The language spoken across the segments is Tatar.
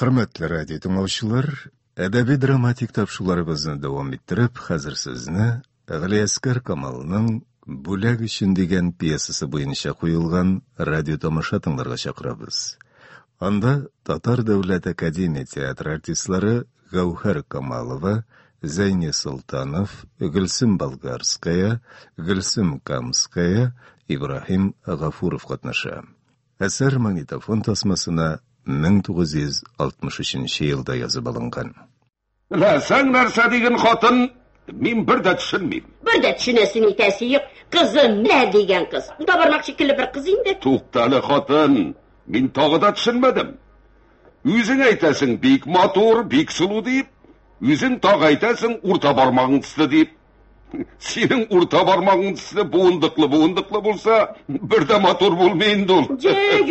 Hürmetli radyo dinleyiciler, edebi dramatik tapşularımızı devam ettirip, hazır sizni G'liyaskar Kamal'ның Bulag için degan piyasası boyunca koyulgan radyo tomoshatınlarga chaqiramiz. Anda Tatar Davlat Akademiya teatr artistlari Gavhar Kamalova, Zayni Sultanov, Gülsüm Bolgarskaya, Gülsüm Kamskaya, İbrahim G'afurov qatnasha. Eser magnitofon tasmasına 1963 yılda yazıp alıngan. Sen narsa degen xotin, men bir de tushunmayman. Bir de tushunasini aytasi yo'q. Qizim ne degan qiz? Unda bormoq shekilli bir qiz endi. To'xtali xotin, men tog'ida tushunmadim. O'zing aytasan bek motor, bek suluv deb, o'zing tog' aytasan o'rta barmog'ing tisli deb. Sening o'rta barmog'ing tisli bo'vindiqli bo'lsa, birda motor bo'lmaydi ul.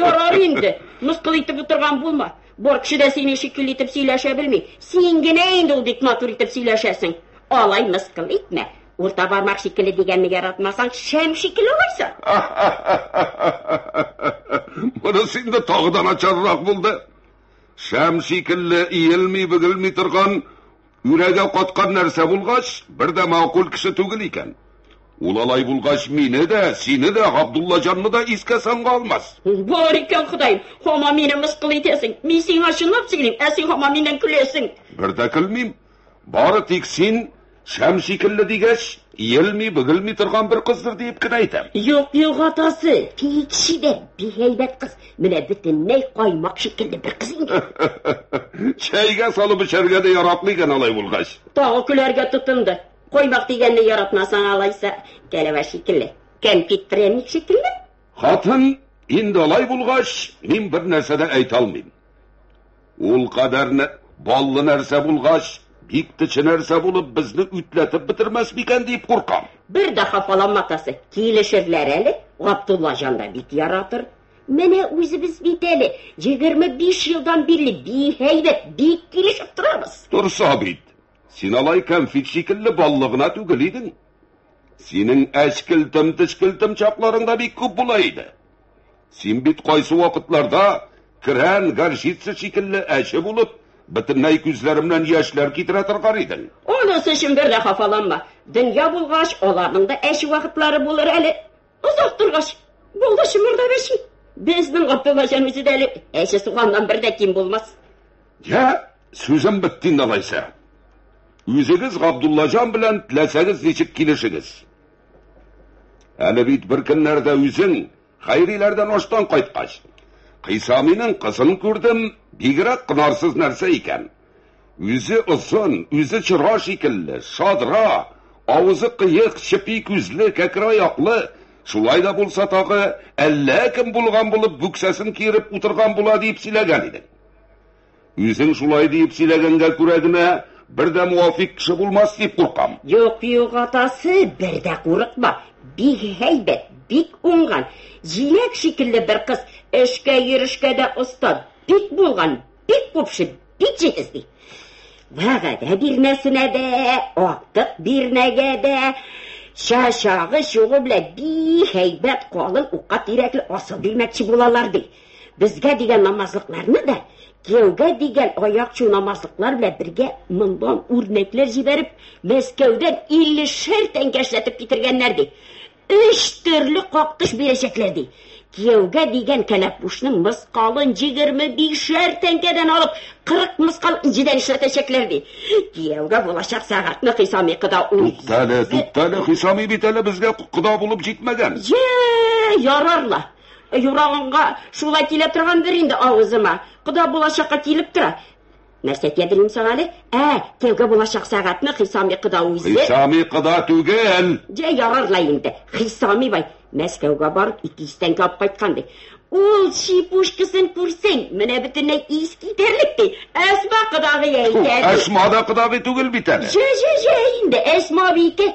Yorar endi. Misqil etib o'tirgan bo'lma. Bor kishida seni shekilli etib siylasha bilmay. Sengina endi uldek motor etib siylashasan. Olay misqil etma. O'rta barmoq shekilli deganni yaratmasang, sham shekilli bo'laysan. Buni senda tog'dan nacharroq bo'ldi. Sham shekilli iyilmay bugilmay turgan, yuragi qotgan narsa bo'lg'ach, birda ma'qul kishi tugil ekan. Ulalay bo'lg'ach meni de, seni de, Abdullajonni da esga sanga olmas. Bor ekan Xudoyim, hamma meni misqil etasan. Men senga shunlab sig'lim, sen hamma mendan kulaysan. Birda kulmayim. Bari tek sen sham shekilli degach, iyilmay bugilmay turgan bir qizdir deb aytam. Yo'q otasi, kishida behaybat qiz. Mana butunlay qoymoq shekilli bir qiz endi. Chayga solib ichargada yaroqli ekan olay bo'lg'ach. Tog'i kularga tutindi. Qo'ymoq deganni yaratmasan alaysa, kalava shekilli. Kompit premnik shekilli. Xotin, endi olay bo'lg'ach, men bir narsada ayta olmayman. Ul qadarni bolli narsa bo'lg'ach, bektichi narsa bo'lib bizni ütlatib bitirmasmikan deb qo'rqam. Bir de xafalanma otasi, kelishirlar ali. Abdullajon da bit yaratır. Mana o'zimiz bitali 25 yildan beri behaybat, bek kelishib turamiz. Dur Sabit. Sen alay konfit shekilli bollig'ina tugiliding. Sening ashkiltim, tishkiltim chaqlaringda bek ko'p bo'laydi. Sen bit qaysi vaqtlarda kiran garshitsi shekilli ashi bo'lib, butunlay ko'zlarimdan yoshlar ketiratirgan eding. Onisi үшін bir de xafalanma. Dünya bulgaç, olarning da ashi vaqtlari bo'lar ali. Uzoq turgaç, bo'ldi shimurda beshi. Bizning Abdullajon o'zi de ali, ashi suğandan bir de kim bo'lmas. Ya, so'zim bittin alaysa. O'zingiz Abdullajon bilan tilasangiz nechib kelishsiz. Hali bit bir kunlarda o'zing xayrilardan oshdan qaytqach, Qiysamining qizini ko'rdim, begiroq qinorsiz narsa ekan. O'zi uzun, o'zi chiroq shekilli, shodra, ovuzi qiyiq, shipi ko'zli, kakroyoqli, shulayda bo'lsa tog'i alla kim bo'lgan bo'lib buksasin kerib o'tirgan bo'ladi deb silagan edi. O'zing shulay deb silaganga ko'ragina bir de muvafiq kishi bo'lmas deb qo'rqam. Yo'q otasi, bir de qo'rqma. Bek haybat, bek o'ngan, jiyak shekilli bir qiz, ishga yurishgada ustad, bek bo'lgan, bek qo'pshi, bek jehizli. Va'da birnasina da, ortiq birnaga da, shashog'i shug'i bilan behaybat qolin o'qat yurakli osil bilmoqchi bo'lalardi. Bizga degan namozliqlarni da, kuyovga degan oyoqchu namozliqlar bilan birga bundan o'rnaklar jiberib, Moskvadan 50 tanga ishlatib bitirganlardi. 3 turli qoqtish berishaklardi. Kuyovga degan kalabbushning misqolin 25 tangadan olib 40 misqol injidan ishlatashaklardi. Kuyovga bo'lashaq soatni Qisomiy qido Tuttali Qisomiy bitali bizga qido bo'lib jetmagan. Yorarlar. Yurag'imga shulay kelib turgan bir endi og'zima. Qido bo'lashaqqa kelib tura. Narsa aytadirim sana kuyovga bo'lashaq soatni Qisomiy qido o'zi. Qisomiy qido tugil. Yorarlar endi. Qisomiy bay Moskvaga borib 200 tanga olib qaytgandi. Ul shipushkasini ko'rsang, mana butunlay eski terlikdi. Asma qidoga aytadi. Asmoda qidoga tugil bitadi. Endi Asmo bika.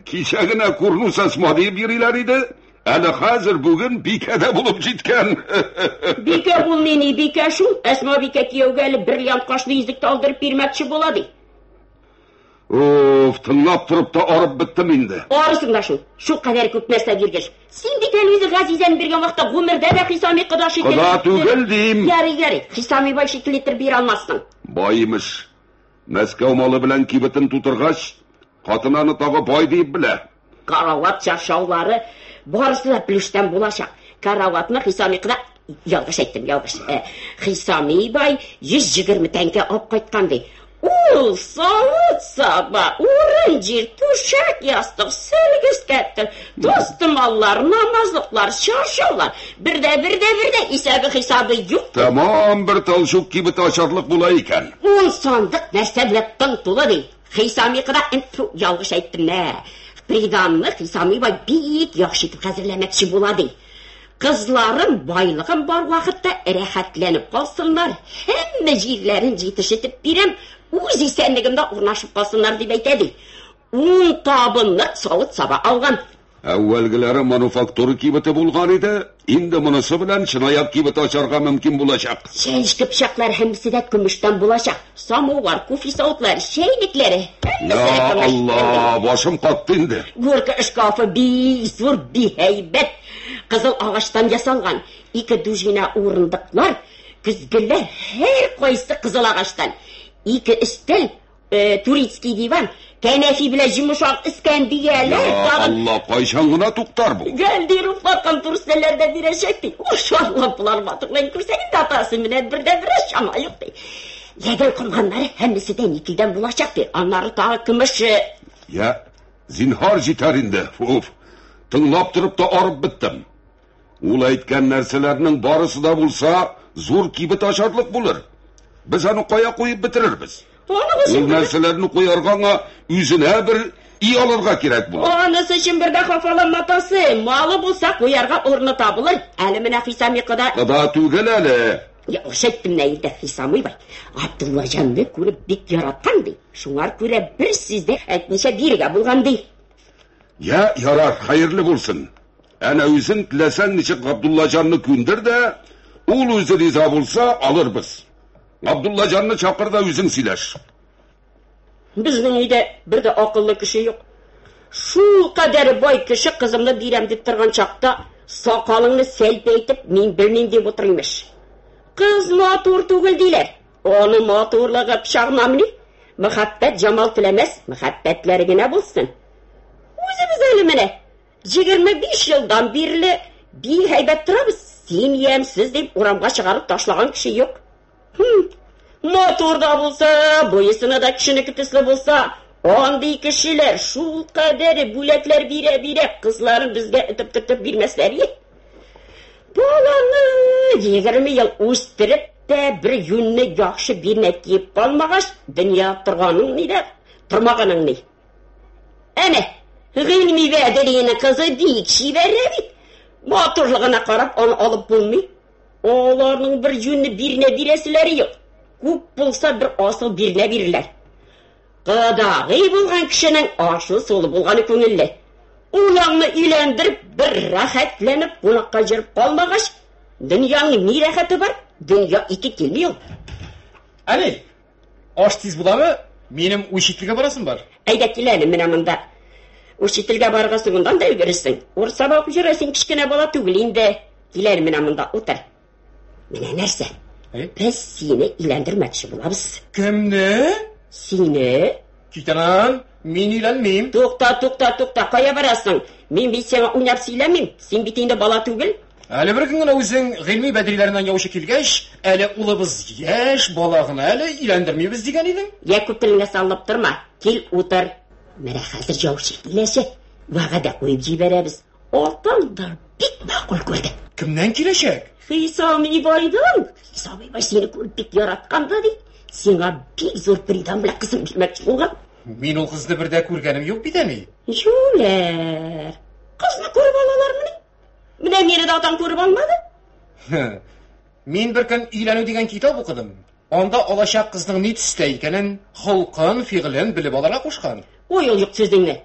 Kechagina ko'rnus Asmo deb yurilar edi. Ana hozir bugun bekada bo'lib jetgan. Beka bo'lmeni, beka shu. Asmo beka kuyovga 1 million qo'shni yuzlikni oldirib bermoqchi bo'ladi. Of, tыңлап тұрып та арып біттім инде. Арысың да шу кадәр күп нәрсә биргәч. Син бит әле үзе Газизәне биргән вакытта гомердә дә Хисами кода шикелле. Кода түгел дим. Ярый, Хисами бай шикелле итеп бирә алмассың. Байымыш. Мәскәү малы белән кибетен тутыргач, хатынаны тагы бай дип белә. Карават чаршаулары барысы да плюштан булачак. Караватны Хисами кода ялгыш әйттем. Хисами бай 120 тәңкә алып кайткан ди. Ул савыт саба, урын жир, түшәк ястык, сөлгіс кәттір, достымаллар, намазлыклар, шаршаулар, бірдә, исәбі хисабы юк. Тамам бір талшук кибет ашарлык була икән. 10 сандык нәрсә белән тың тулы ди. Хисами кыда ялгыш әйттем нә. Приданны Хисами бай бик яхшы итеп хәзерләмәкче була ди. Кызларым байлыгым бар вакытта рәхәтләнеп калсыннар, һәммә җирләрен җитешеп бирәм. Үз исәнлегемдә урнашып калсыннар дип әйтәди. 10 табынлык савыт саба алган. Әүвәлгеләре мануфактура кибете булган иде, инде монысы белән чынаяк кибет ачарга мөмкин булачак. Чәнчке пычаклар һәммәсе дә көмештән булачак. Самовар, кофе савытлары, чәйникләре. Я Алла, башым катты инде. Горка шкафы бик зур, бик һәйбәт. Кызыл агачтан ясалган 2 дужина урындыклар, көзгелләр, һәр кайсы кызыл агачтан. 2 өстәл, турицкий диван, кәнәфи белән җимешак искән бияләр. Я Алла, кайчан гына туктар бу? Гәлди руфлаткан турселәрдә бирәчәк ди. Ошалла булар батыклар күрсәгез татасы менән бер чама юк ди. Ягын кылганнары һәммәсе дә никилдән булачак ди. Аннары тагы көмеше. Я, зинһар җитәр инде. Уф, тыңлап торып та арып биттем. Ул әйткән нәрсәләрнең барысы да булса, зур кибет ашарлык булыр. Biz аны кая куеп бетерербез? Ул нәрсәләрне куярга үзенә бер ий алырга кирәк булыр. Анысы өчен бер дә хафаланма атасы. Малы булса куярга урыны табылыр. Әле менә Хисами кода. Кода түгел әле. Я шәйттем нәйдә Хисами бай. Абдуллаҗанны күреп бик яраткан ди. Шуңар күрә бер сүздә әйтмичә биргә булган ди. Я, ярар, хәерле булсын. Әнә үзең теләсәң ничек Габдуллаҗанны күндер дә, ул үзе риза булса алырбыз. Абдуллаҗанны чакыр да үзең сөйләш. Безнең өйдә бер дә акыллы кеше юк. Шул кадәр бай кеше кызымны бирәм дип торган чакта, сакалыңны сәлпәйтеп мин белмим дип утырмыш. Кыз матур түгел диләр. Аны матурлыгы пычагынамыни? Мәхәббәт җамал теләмәс, мәхәббәтләре генә булсын. Үзебез әле менә 25 елдан бирле бик һәйбәт торабыз. Син ямсыз дип урамга чыгарып ташлаган кеше юк. Матур да булса, буйсына да кешенеке төсле булса, андый кешеләр шул кадәр бүләкләр бирә, кызларын безгә итеп бирмәсләр. Баланы 20 ел үстереп тә бер юнны яхшы бирнә киеп калмагач, дөнья торганың ни дә, тормаганың ни. Әнә, гыйльми вәдәлине кызы бик шибәрә бит. Матурлыгына карап аны алып булмый. Оларның бер юнны бирнә бирәселәре юк. Күп булса бер асыл бирнә бирерләр. Кадагый булган кешенең ашы солы булганы күңелле. Улаңны өйләндереп, бер рәхәтләнеп, кунакка җырып калмагач, дөньяның ни рәхәте бар? Дөнья ике килми ул. Әли, аш тиз буламы? Минем учительгә барасым бар. Әйдә кил әле менә монда. Учительгә барырга сугындан да өлгерерсең. Урсаба укып йөрәсең, кичкенә бала түгел инде. Кил әле менә монда утыр. Менә нәрсә? Без сине иләндермәкче булабыз. Кемне? Сине? Китанам, мин иләнмим. Тукта, кая барасың? Мин бит сиңа уйнап сөйләмим. Син бит инде бала түгел. Әле бер көн генә үзең гыйльми бәдриләреннән яучы килгәч, әле улыбыз яшь балагына әле иләндермибез дигән идең. Я күп телеңә салып торма. Кил утыр. Менә хәзер яучы киләчәк. Вәгъдә куеп җибәрәбез. Атаңдар бик мақул күрде. Кемнән киләчәк? Хисами байдан. Хисами бай сине күреп бик яраткан да ди. Сиңа бик зур придан белән кызым бирмәкче булган. Мин ул кызны бер дә күргәнем юк бит әни. Юләр. Кызны күреп алалармыни? Менә мине дә атаң күреп алмады. Мин бер көн өйләнү дигән китап укыдым. Анда алачак кызның ни төстә икәнен, холкын, фигылен белеп алырга кушкан. Ой, ул юк сүзеңне.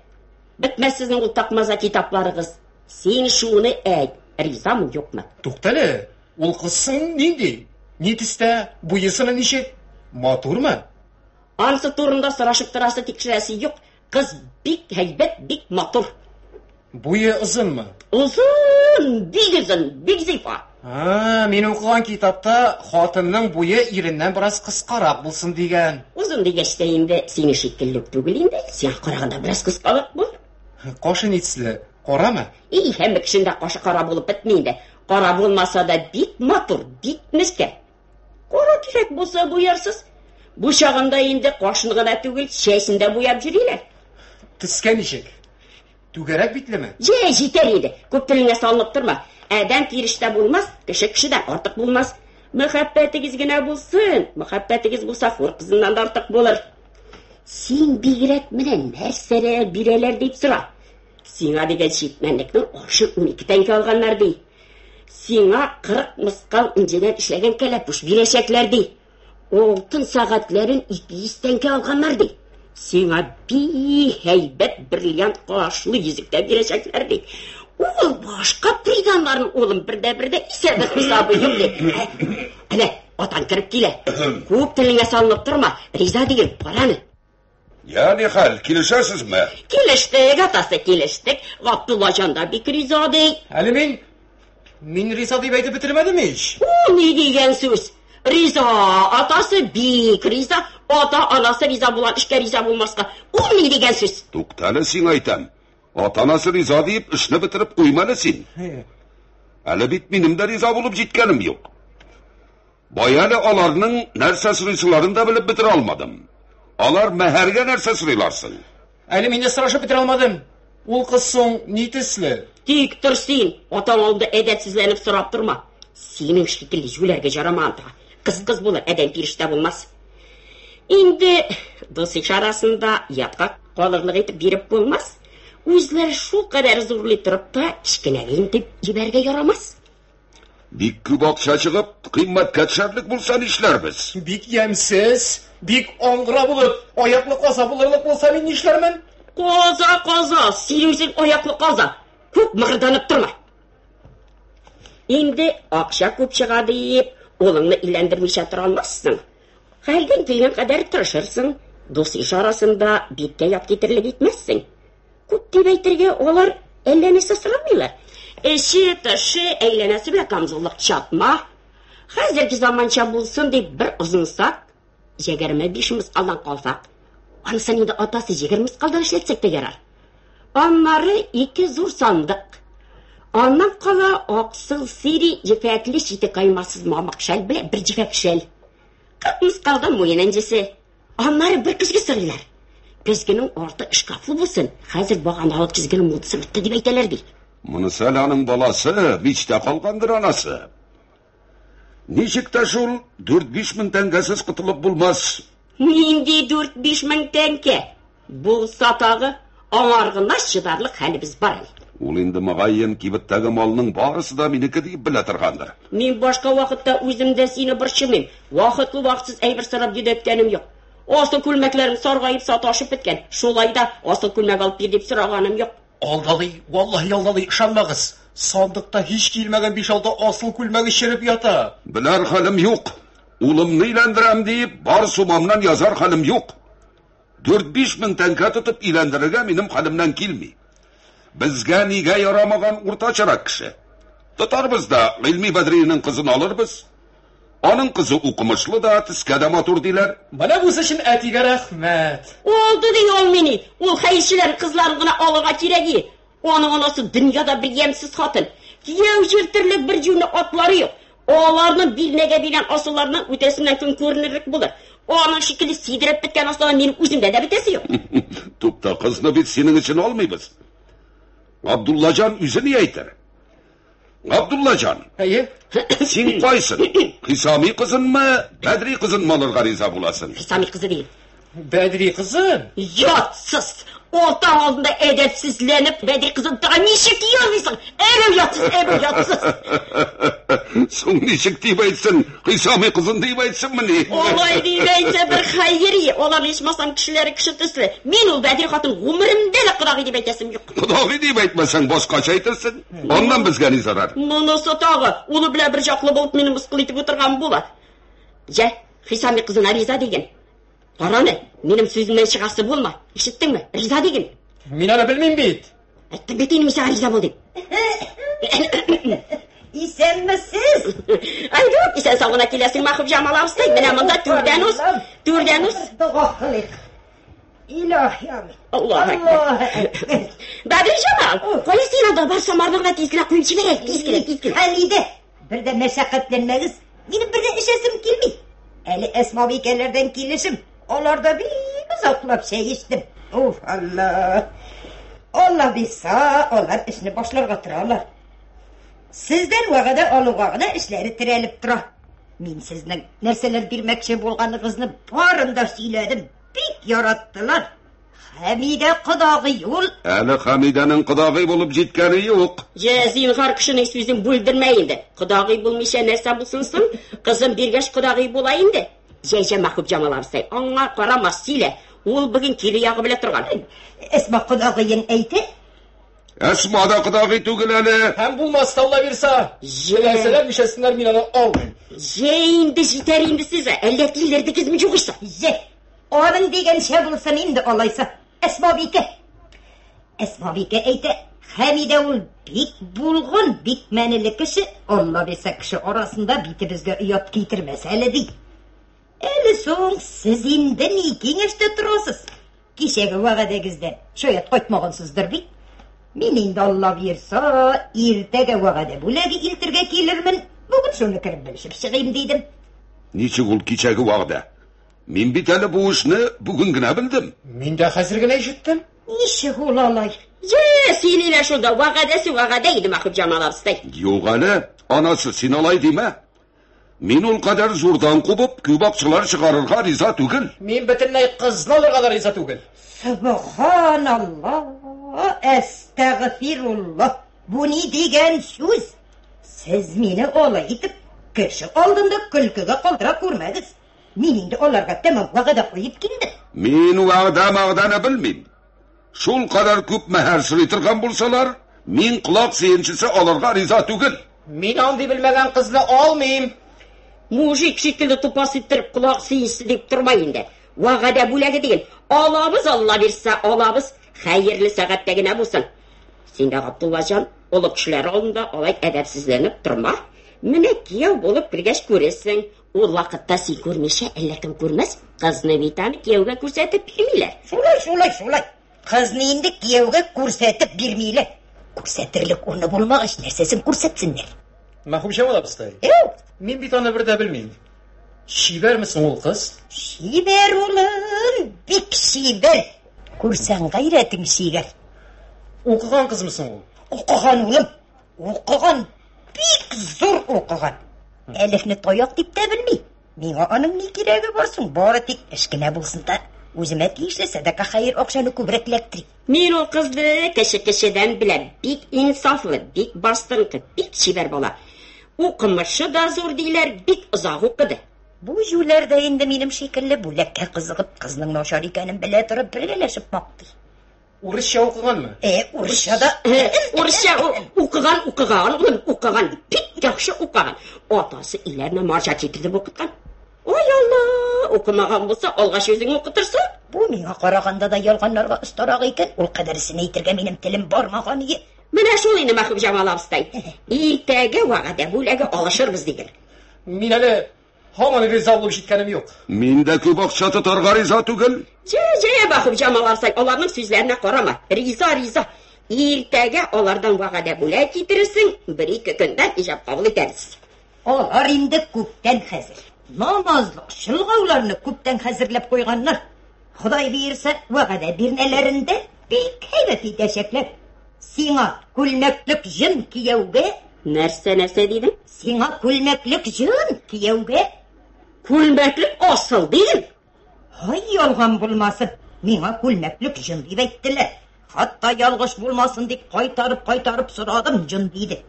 Бетмәс сезнең ул такмаза китапларыгыз. Син шуны әйт. Ризамы юкмы? Туктале, ул кызсың нинди? Ни төстә, буйысыны ничек? Матурмы? Анысы турында сорашып торасы, тикшерәсе юк. Кыз бик һәйбәт, бик матур. Буе озынмы? Узын, бик зифа. Мин укыган китапта хатынның буе иреннән бераз кыскарак булсын дигән. Узын дигәчтә инде сине шикелле түгел инде. Син караганда бераз кыскалык бул. Кашын итсле, карамы? Һәммә кешендә кашы кара булып бетми инде. Кара булмаса да бик матур, бик мескә. Кара кирәк булса буярсыз. Бу чагында инде кашын гына түгел, чәсен дә буяп йөриләр. Тискә ничек? Түгәрәк битлеме? Җитәр иде. Күп телеңә салынып торма. Әдәм кирештә булмас, кешедән артык булмас. Мәхәббәтегез генә булсын. Мәхәббәтегез булса, хур кызыннан да артык булыр. Син бигрәк менә нәрсәләр бирәләр дип сора. Сиңа дигән читмәнлекнең ашы 12 тәңкә алганнар ди. Сиңа 40 мыскал инҗедән эшләгән кәләпүш бирәчәкләр ди. Алтын сәгатьләрен 200 тәңкә алганнар ди. Сиңа бик һәйбәт бриллиант кашлы йөзектә бирәчәкләр ди. Ул башка приданнарын улым бердә исәбе хисабы юк ди. Әнә, атан кирип килә. Күп телеңә салынып торма. Риза дигән параны. Yani hal, kilişesizmi? Kiliştik, atası kiliştik. Abdullacan da bik rıza dey. Әле мин риза дип әйтеп бетермәдем ич. O ne diyen söz? Rıza, atası bik rıza, ata-anası rıza bulan, işke rıza bulmazsa. O ne diyen söz? Tuktale sin aytam. Atanası riza deyip işini bitirip uymalısın. Әле bit benim de riza bulup jitkenim yok. Bayalı alarının nersesi rızalarını da bilip bitir almadım. Alar meherge nersesi rılarsın. Әле мин дә сорашып бетерә алмадым. Ул кыз соң ни төсле? Тик тұрсын, атан алды әдәтсізленіп сұрап тұрма. Сенің шекілі жүлерге жараман та. Кыз болыр, әдәм періште болмас. Енді досы шарасында ятқа қалырлық етіп беріп болмас. Өзлері шул қадар зурлы тұрып та, кішкенәге ентіп жіберге ярамас. Bik küp akça çıkıp kıymet ketşerlik bulsan işlerbiz. Бик ямсыз, бик аңгыра булып, аяклы каза булырлык булса мин нишләрмен? Каза, сирімсің аяқлы каза. Көп мығырданып тұрма. Енді ақша көп шығады еп, олыңны илендірмейше тұра алмассың. Хәлден келген қадар тұрышырсың, дос ишарасында бетке ят кетірлік етмәссің. Көп деп әйтерге олар әлләнесі сұрамайлар. Эші тұшы әйленесі біле камзылық чатма. Хәзіргі заманша болсын деп бір ұзынсақ, 25 мысқалдан қалсақ, анысы енді атасы 20 мысқалдан ішлетсек те ярар. Аннары 2 зур сандық. Аннан қала ақсыл сири жефәтлі шиті қаймасыз мамық шәл біле бір жефәк шәл. 40 мысқалдан мойын әнжесі. Аннары бір күзгі сұрылар. Күзгінің орты ішқафлы болсын. Хәзір баған алып күзгінің мұдысы бітті деп әйтелер дей. Mınısalanın balası, biçte kalkandır anası. Nişikte şul 4-5 min tengesiz kıtılıp bulmaz. Nindi 4-5 min tenge. Bu satağı ağargına şıdarlık həlimiz var. Ул инде мағайын кибеттегі малының барысы да менікі deyip білетірғанdır. Мен башқа вақытта өзімді сені біршімем. Вақытлы вақытсыз әйбір сырап жүдеткенім yok. Asıl күлмәклерім сарғайып саташып біткен. Шолайда asıl күлмәк алып бер деп сұрағаным yok. Алдалый, vallahi алдалый, ышанмагыз. Сандыкта hiç килмәгән 5-6 асыл күлмәге чиреп ята. Biler halim yok. Ulımını ilendirem deyip bar sumamdan yazar halim yok. 4-5 min tenge tutup ilendirirge benim halimden kilmi. Bizge nige yaramagan urtaçarak kişi. Tutarız da ilmi bedrinin kızını alırız. Onun kızı okumuşlu da tiskede matur diler. Bana bu için etiga rahmet. Oldu dey ol meni. Ol hayırçilerin kızlarını alığa kiregi. Onun anası dünyada bir yemsiz hatın. Kiyev jirtirlik bir cümle atları yok. Oğlarının bir nege bilen asıllarının ötesinden gün görünürlük bulur. Onun şekilde sidirip bitken aslanın benim üzümde de bitesi yok. Tupta kızını bit senin için olmayız. Abdullacan üzü niye iter? Abdullacan. Hayır. Sen kaysın? Hisami kızın mı, Bedri kızın mı alır gariza bulasın? Hisami kızı değil. Bedri kızın. Yatsız. Orta aldığında edepsizlenip Bedri kızın daha nişik yiyormuşsun. Ev yatsız. Son nişik deyip etsin, Hisami kızın deyip etsin mi ne? Olay deyince bir hayır. Olan içmasam kişileri kışıtıslı. Min ol Bedri katın umurumda da kıdağı deyip etesim yok. Kıdağı deyip etmesen başka çaytırsın. Ondan bizge ne zarar? Monası tağı. Onu bile bir jaklı bulup meni mıskıl etip oturgan bular. Ja, Hisami kızına riza degen. Qarаны, benim sözümden шығасы болма. Ишеттің mi? Риза деген. Мен аны білмеймін бейт. Айттым бет, мен саған риза бол деп. İsenmisiz? Айдып, исен сауына келесің Махып Жамал абыстай. Міне мұнда түрден ұс. Dua kılık. İlahi amin. Allah ekber. Badir Jamal, koya sen anda barsa marmağına tezgine koyup çiverek. Tezgine. Halide, bir de meşakkatlenmeniz, benim bir de işesim gelmey. Eli esmavikelerden gelişim, onlarda bir uzaklap şey içtim. Uf Allah. Allah bilsa, onlar işini başlarga tırarlar. Sizden vaqada alıqağına işleri tirelip tıra. Men sizden nerseler bilmekçe bolğanınızını barında söyledim. Bik yarattılar. Hamide qıdağı yol. Әлі Хамиданың құдағи болып жеткені жоқ. Зинғар кішінің сөзін бөлдірмейінді. Құдағи болмайша нәрсе болсынсың, қызым бергеш құдағи болайынды. Жайша Махып Жамал абыстай, аңа қарамас сөйле. Ол бүгін келі яғы біле тұрған. Esma qıdağıyın әйті? Әсма да құдағи түгіл әлі. Hem bulmaz tavla birsa. Bilerseler müşesinler min аны almayın. Жейінді жетерейінді сізі, әлләтілерді кезімі жоғышса. Onun degen şey bulsun indi olaysa. Esmavike әйті. Hamide ol bik bulğun, bik mənili kişi. Allah bilse kişi arasında biti bizge uyat getirmez hele değil. Eli soğun siz indi ne kengişte turasız. Kişegi vaqadegizden şoyat koytmağınsızdır bik. Men indi Allah birsa, ertege vaqada bulagi iltirge kelirmin. Bugün şunu kirib bilishib шығайым deydim. Ничек ул кичәге вағда? Мен бит әлі бұл ішні бүгін генә білдім. Мен de hazırgına işittim. Nişik olalay? Seninle şurada vaqada еді Махып Жамал абыстай. Жоқ әлі, анасы сен алай деме. Мен ол қадар зордан қубып, көп ақшалар шығарырға риза түгіл. Men bütünlüğü kızını alır kadar izah tügül. Subhanallah, estağfirullah. Bu ne degen söz? Siz meni olayıp, kişi aldığında külküge kaldıra көрмәдіз. Menin de onlarga tamam vaqada koyup geldim. Мен вағданы білмейм. Шол қадар көп мәһәр сұрайтырған болсалар, мен құлақ сеншісі алырға риза түгіл. Men andi bilmegen kızını almayayım. Mujik şekilde tupas ettirip kulak seyisi deyip durmayın. Vaqada bulagi değil. Alabız Allah birse alabız. Hayırlı saattegine bulsun. Sen de Abdullacan olup kişiler alında olay edepsizlenip durma. Mine kiyav bolup birgeç göresin. O vakitta sen görmeşe ellekim görmez. Kızını bir tane kiyavga көрсетіп bilmiler. Şulay. Kızını indi kiyavga көрсетіп bilmiler. Көрсетірлік onu bulmak iş nersesin көрсетsinler. Mahum Şemal abistay. Men bir tane bir de bilmeyeyim. Şiver misin ol kız? Şiver olun, bik şiver. Көрsen gayretin şiver. Okugan kız mısın ol? Okugan oğlum, okugan, bik zor okugan. Elifni toyak deyip de bilmey. Mena anın ne kiregi barsın, bari tek eşkine bulsun da. Özüme tiyişle sadaka hayır okşanı kübreklektirik. Men o kızdı kişiden bilem. Bik insaflı, bik bastırınkı, bik şiver bola. Okumışı da zor deyler, bik uzak okudu. Bu jüylerde indi benim şekilli bu lekke kızıgıp kızının noşar ikenin bile durup birleşip baktı. Urusça okugan mı? Urusça da... Urusça okugan, pek yaxşı okugan. Atası ilerine marşa çekildi okutkan. Oy Allah, okumagan bolsa algaç özüň okutursun. Bu mena qaraganda da yalganlarga ustarak eken, ol qadarisini yitirge menim tilim barmagan iyi. Mine şol indi Mahып Жамал абыстай. Ertege vaqada bulagi alışırбыз деген. Men hali hamon riza bolup jetkenim yok. Мен де көп ақша тұтарға риза түгіл. Mahып Жамал абыстай, олардың сөзләренә карама. Риза. Ertege onlardan vaqada bulag ketirirsin, 1-2 günden icap kabul ederiz. Olar indi köpten hazır. Namazlık şılgavlarını köpten hazırlap koyganlar. Xuday buyursa vaqada birnelerinde bek heybet edecekler. Sina külmeklik jın kiyevge. Nerse deydin? Sina külmeklik jın kiyevge. Külmeklik asıl değil. Hay yalgan bulmasın. Mena külmeklik jın deyip ettiler. Hatta yalgış bulmasın deyip kaytarıp sıradım jın deydi.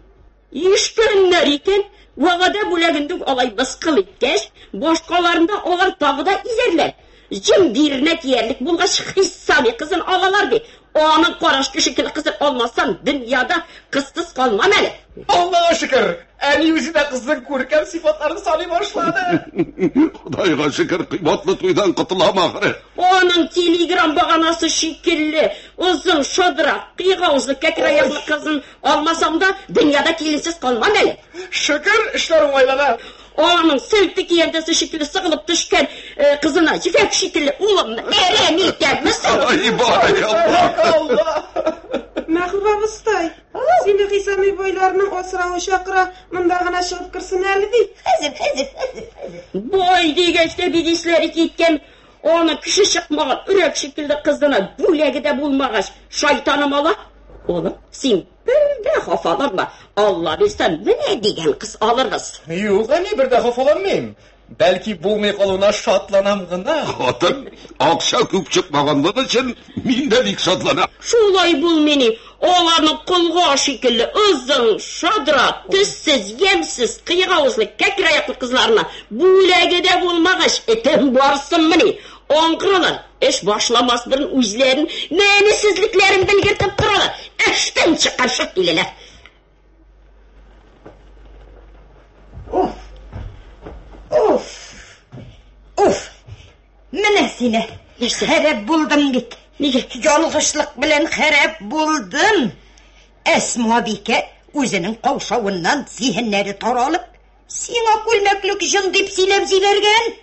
İşkönler iken vaqada bulagındık olay bıskıl etkeş, boşkalarında olan tağı da izerler. Jim birine diyerlik bulgaç hissami kızın alalar de. Onun koraşkı şekilli kızın olmazsan dünyada kızsız kalmam hele. Allah'a şükür. En yüzü de kızın görkem sıfatlarını sanay başladı. Xudayga şükür kıymatlı toydan qutulamağı. Onun telegram bağanası şekilli, uzun, şodrak, kıyğavuzlu, kekrayaklı kızın olmasam da dünyada kelinsiz kalmam hele. Şükür işler olaylara. Onun sövtük yerdesi şekilli sıkılıp düşken kızına cifek şekilli oğlum nereye gelmesin? Ay barakallah. Allah. Mahbuba ustay, seni qisami boylarının osrağı şakıra mındağına шығып kırsın әлі dey. Hazır. Boy degeçte bilgisleri gitken onu kişi çıkmagan ürek şekilde kızına bülegi de bulmağaç şeytanım ola. Oğlum sen böyle hafalanma. Allah bilsen ne degen kız alırız. Yok, bir de hafalanmayayım. Belki bulmay kalına şatlanam gına. Xotun, akşa köp çıkmaganlığı için mindelik şadlanam. Şulay bul meni. Oğlanın kulğa şekilli uzun, şadra, tüssiz, yemsiz, kıyğavuzlu, kekrayaklı kızlarına bülegi de bulmağaç etem varsın meni. Onkırılır. Eş başlamasların üzlerin, menisizliklerin bilgirtip durulur. Eşten çıkarşık bileler. Uf. Mene seni. Harap buldum git. Nege? Yolğuşluk bilen harap buldum. Esma bike özünün kavşavından zihinleri taralıp sina kulmaklık jın dip silep zibergen.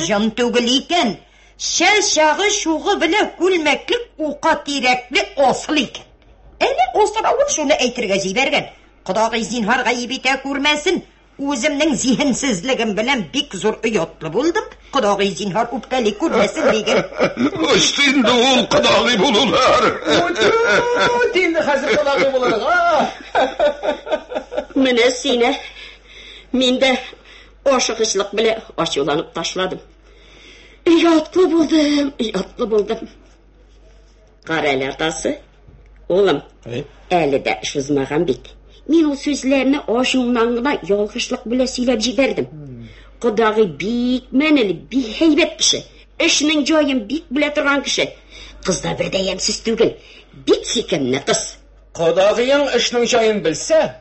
Jın tugul iken. Şel şağı şuğu bile kulmaklık uqa tirekli osıl iken. Ele osıravur şunu eytirge zibergen. Kudağı zinhar gayibite kurmesin. Özümün zihinsizligim bilen bik zor uyatlı buldum. Kudağı zinhar upkali kurmesin degen. Üstünde ol qadağı bulurlar. Ucu, dindi hazır kadağı bularıq ha. Mene sine. Men de aşıqışlık bile aşılanıp taşladım. Yatlı buldum. Qaralar tası. Oğlum, eli de şuzmağan bit. Men o sözlerini aşığımdan yolğışlık bile silep jiberdim. Kudağı bik meneli, bik heybet kişi. İşinin joyun bik bile turgan kişi. Kız da bir de yemsiz tügül. Bik hekimli kız. Kudağıyın işinin joyun bilse,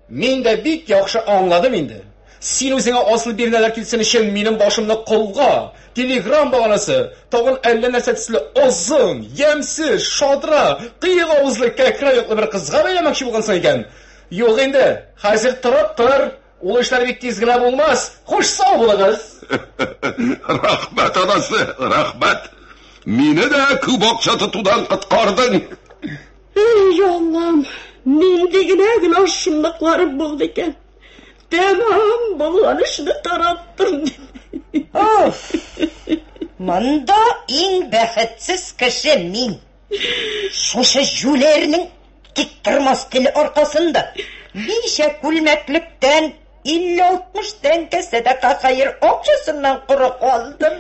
men de bik yaxşı anladım indi. Sen özüne asıl bir neler kilsin için benim başımda kolga, telegram bağlanası, tağın 50 nersetisli uzun, yemsiz, şadra, kıyğavuzlu, kekrayaklı bir kızga beğenmekşi bolğansan eken. Yok endi, hazır tur. O işler bik tezgine bulmaz. Hoş sağ bulağız. Rahmet anası, rahmet. Meni de kubakça tutudan qıtkardın. Ey Allah'ım, mendigine aşımlıklarım buldu eken. Tamam, bulganışını tarattım. Of. Manda en bəxitsiz kişi min. Şuşu jülerinin tiktirmaz tili arkasında. Nişe kulmeklikten 50-60 tenge sadaka hayır okçasından kuru kaldım.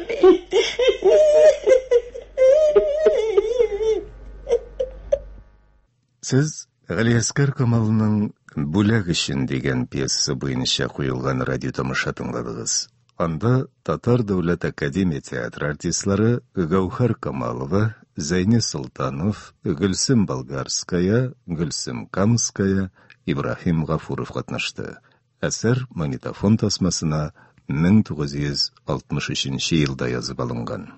Siz Галиаскар Камалның «Бүләк өчен» деген пьесасы буенча куелган радио тамаша тыңладыгыз. Анда Татар Дәүләт Академия театры артистлары Гаухар Камалова, Зәйни Султанов, Гөлсем Болгарская, Гөлсем Камская, Ибрахим Гафуров катнашты. Әсәр магнитофон тасмасына 1963 елда язып алынган.